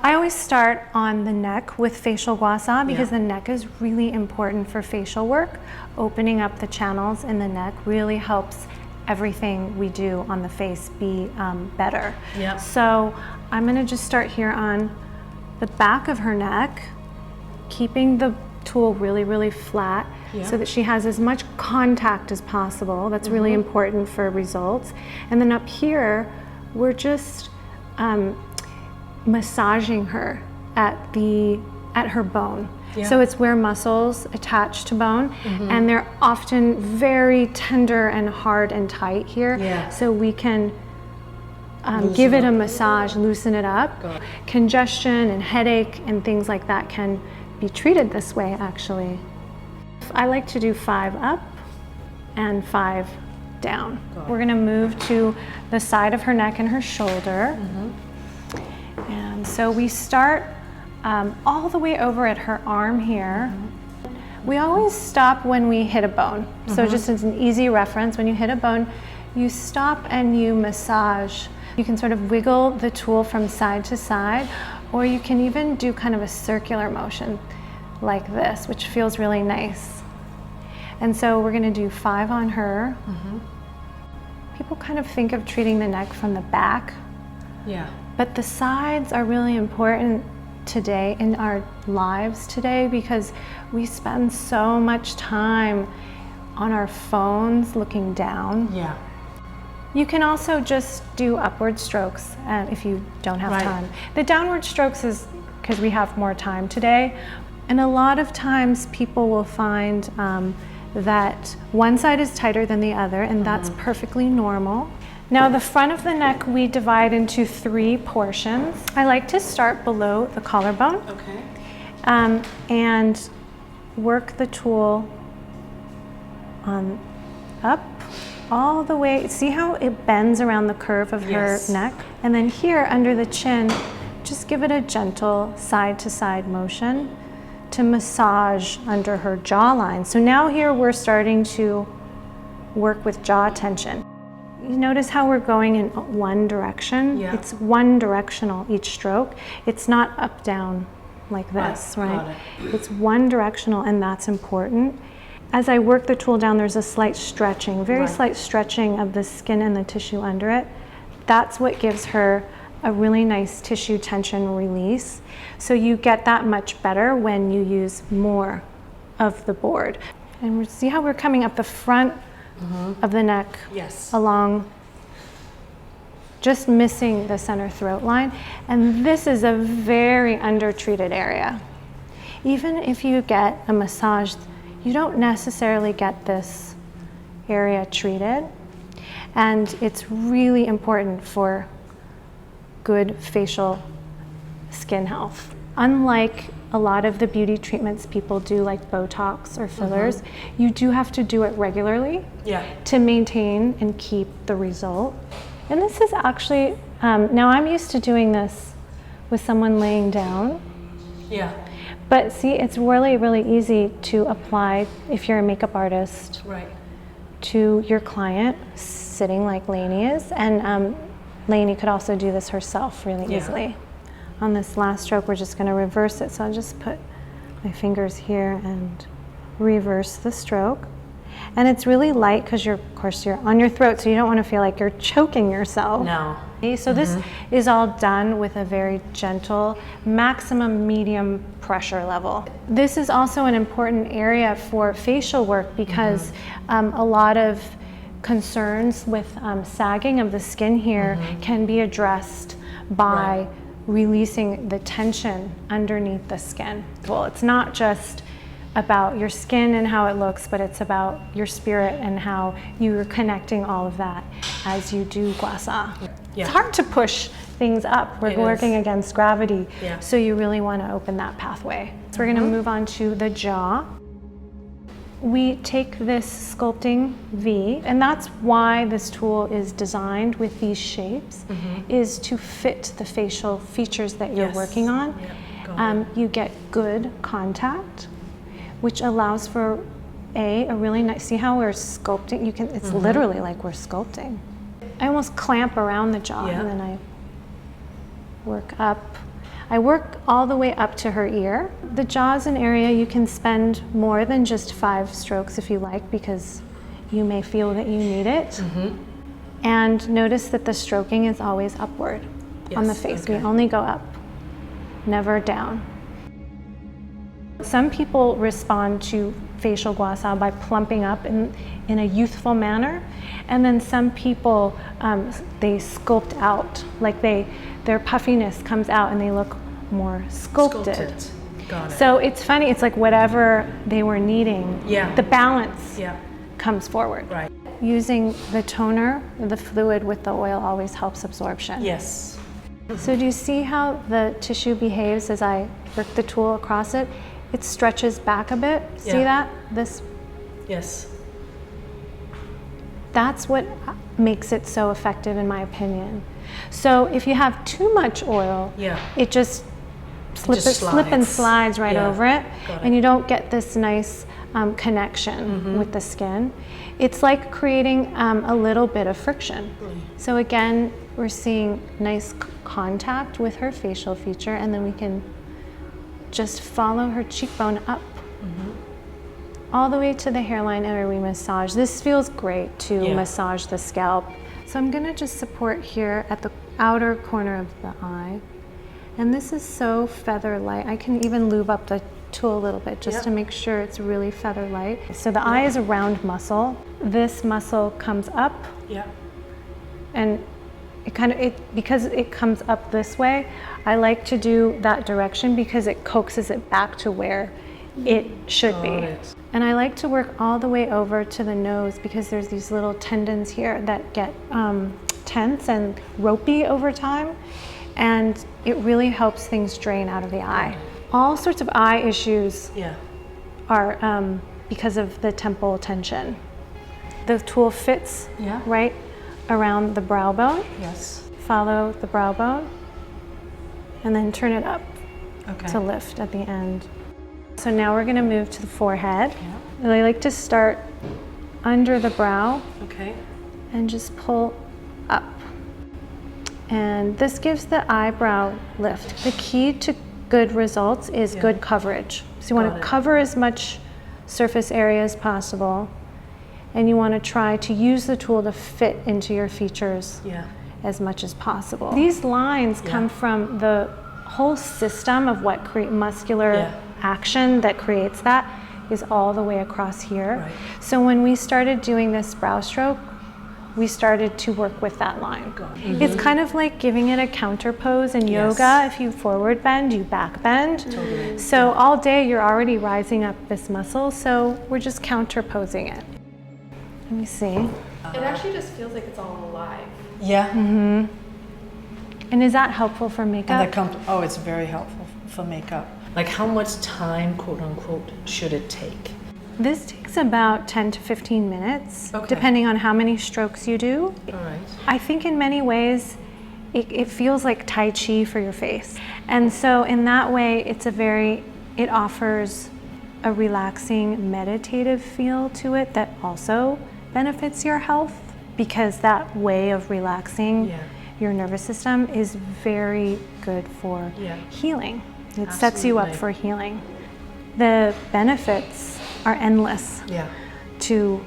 I always start on the neck with facial Gua Sha because the neck is really important for facial work. Opening up the channels in the neck really helps everything we do on the face be better. Yep. So I'm going to just start here on the back of her neck, keeping the tool really, really flat so that she has as much contact as possible. That's really important for results. And then up here, we're just massaging her at her bone. So it's where muscles attach to bone, and they're often very tender and hard and tight here. So we can give it a massage, loosen it up. Congestion and headache and things like that can be treated this way, actually. I like to do 5 up and 5 down. We're going to move to the side of her neck and her shoulder. And so we start all the way over at her arm here. We always stop when we hit a bone. So just as an easy reference, when you hit a bone, you stop and you massage. You can sort of wiggle the tool from side to side, or you can even do kind of a circular motion like this, which feels really nice. And so we're going to do 5 on her. People kind of think of treating the neck from the back. But the sides are really important today in our lives today because we spend so much time on our phones looking down. You can also just do upward strokes if you don't have time. The downward strokes is because we have more time today. And a lot of times people will find that one side is tighter than the other, and that's perfectly normal. Now the front of the neck we divide into 3 portions. I like to start below the collarbone and work the tool up all the way. See how it bends around the curve of her neck? And then here under the chin, just give it a gentle side to side motion to massage under her jawline. So now here we're starting to work with jaw tension. You notice how we're going in one direction? It's one directional each stroke. It's not up down like this, right? It's one directional, and that's important. As I work the tool down, there's a slight stretching, very slight stretching of the skin and the tissue under it. That's what gives her a really nice tissue tension release. So you get that much better when you use more of the board. And we see how we're coming up the front of the neck along, just missing the center throat line. And this is a very undertreated area. Even if you get a massage, you don't necessarily get this area treated. And it's really important for good facial skin health. Unlike a lot of the beauty treatments people do, like Botox or fillers, you do have to do it regularly to maintain and keep the result. And this is actually, now I'm used to doing this with someone laying down. But see, it's really, really easy to apply if you're a makeup artist to your client sitting like Lainey is. And Lainey could also do this herself really easily. On this last stroke, we're just going to reverse it. So I'll just put my fingers here and reverse the stroke. And it's really light because of course you're on your throat, so you don't want to feel like you're choking yourself. So this is all done with a very gentle, maximum medium pressure level. This is also an important area for facial work because a lot of concerns with sagging of the skin here can be addressed by releasing the tension underneath the skin. Well, it's not just about your skin and how it looks, but it's about your spirit and how you're connecting all of that as you do Gua Sha. It's hard to push things up. We're working against gravity, so you really want to open that pathway. So we're going to move on to the jaw. We take this sculpting V, and that's why this tool is designed with these shapes, is to fit the facial features that you're working on. You get good contact, which allows for a really nice, see how we're sculpting? You can, it's literally like we're sculpting. I almost clamp around the jaw and then I work up. I work all the way up to her ear. The jaw is an area you can spend more than just 5 strokes if you like, because you may feel that you need it. And notice that the stroking is always upward on the face. We only go up, never down. Some people respond to facial Gua Sha by plumping up in a youthful manner, and then some people they sculpt out, like their puffiness comes out and they look more sculpted. Got it. So it's funny, it's like whatever they were needing, the balance comes forward. Right. Using the toner, the fluid with the oil always helps absorption. Yes. So do you see how the tissue behaves as I work the tool across it? It stretches back a bit. See that? This. Yes. That's what makes it so effective, in my opinion. So if you have too much oil, it just slip and slides right over it, and you don't get this nice connection with the skin. It's like creating a little bit of friction. So again, we're seeing nice contact with her facial feature, and then we can just follow her cheekbone up all the way to the hairline where we massage. This feels great to massage the scalp. So I'm gonna just support here at the outer corner of the eye. And this is so feather light. I can even lube up the tool a little bit just to make sure it's really feather light. So the eye is a round muscle. This muscle comes up. And because it comes up this way, I like to do that direction because it coaxes it back to where it should be. And I like to work all the way over to the nose because there's these little tendons here that get tense and ropey over time, and it really helps things drain out of the eye. All sorts of eye issues are because of the temple tension. The tool fits right around the brow bone. Follow the brow bone and then turn it up to lift at the end. So now we're going to move to the forehead. And I like to start under the brow and just pull up. And this gives the eyebrow lift. The key to good results is good coverage. So you want to cover as much surface area as possible, and you want to try to use the tool to fit into your features as much as possible. These lines come from the whole system of what create muscular action that creates that is all the way across here. So when we started doing this brow stroke, we started to work with that line. It's kind of like giving it a counter pose in yoga. If you forward bend, you back bend. So all day you're already rising up this muscle, so we're just counter posing it. Let me see. It actually just feels like it's all alive. And is that helpful for makeup? And it's very helpful for makeup. Like how much time, quote unquote, should it take? This takes about 10 to 15 minutes, depending on how many strokes you do. I think in many ways, it feels like Tai Chi for your face. And so in that way, it offers a relaxing, meditative feel to it that also benefits your health, because that way of relaxing your nervous system is very good for healing. It sets you up for healing. The benefits are endless to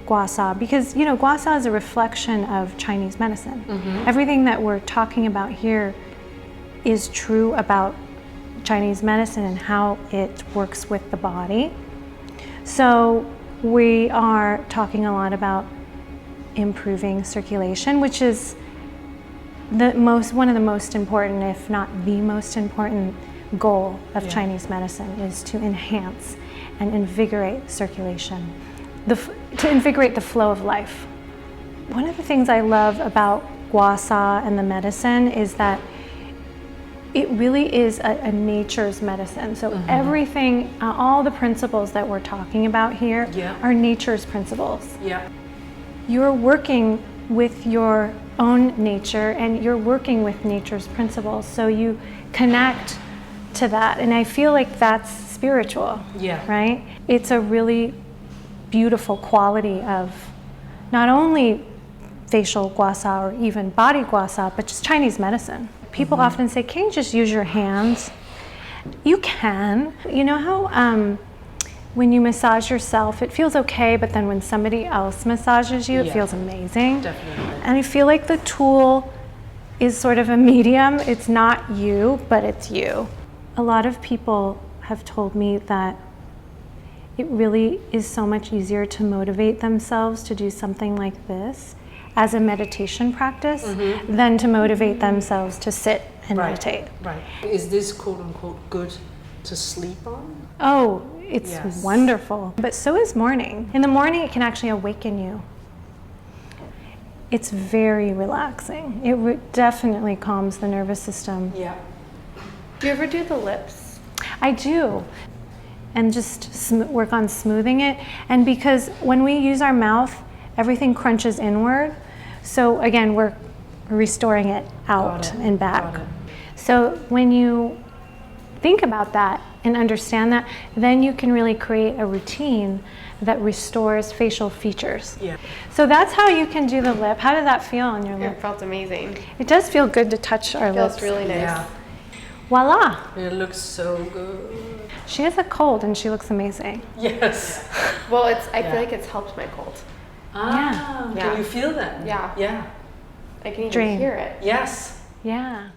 Gua Sha, because Gua Sha is a reflection of Chinese medicine. Everything that we're talking about here is true about Chinese medicine and how it works with the body. So we are talking a lot about improving circulation, which is one of the most important, if not the most important goal of Chinese medicine, is to enhance and invigorate circulation, to invigorate the flow of life. One of the things I love about Gua Sha and the medicine is that it really is a nature's medicine. So everything, all the principles that we're talking about here are nature's principles. You're working with your own nature, and you're working with nature's principles, so you connect to that, and I feel like that's spiritual, right? It's a really beautiful quality of not only facial Gua Sha or even body Gua Sha, but just Chinese medicine. People often say, "Can you just use your hands?" You can. You know how when you massage yourself, it feels okay, but then when somebody else massages you, it feels amazing. Definitely. And I feel like the tool is sort of a medium. It's not you, but it's you. A lot of people have told me that it really is so much easier to motivate themselves to do something like this as a meditation practice than to motivate themselves to sit and meditate. Right. Is this quote unquote good to sleep on? Oh, it's wonderful. But so is morning. In the morning, it can actually awaken you. It's very relaxing. It definitely calms the nervous system. Yeah. Do you ever do the lips? I do. And just work on smoothing it. And because when we use our mouth, everything crunches inward. So again, we're restoring it out and back. So when you think about that and understand that, then you can really create a routine that restores facial features. Yeah. So that's how you can do the lip. How did that feel on your lip? It felt amazing. It does feel good to touch our lips. Feels really nice. Yeah. Voila. It looks so good. She has a cold and she looks amazing. Yes. Well, I feel like it's helped my cold. Ah, Yeah. can you feel that? Yeah. Yeah. I can even Drain. hear it. Yes. Yeah.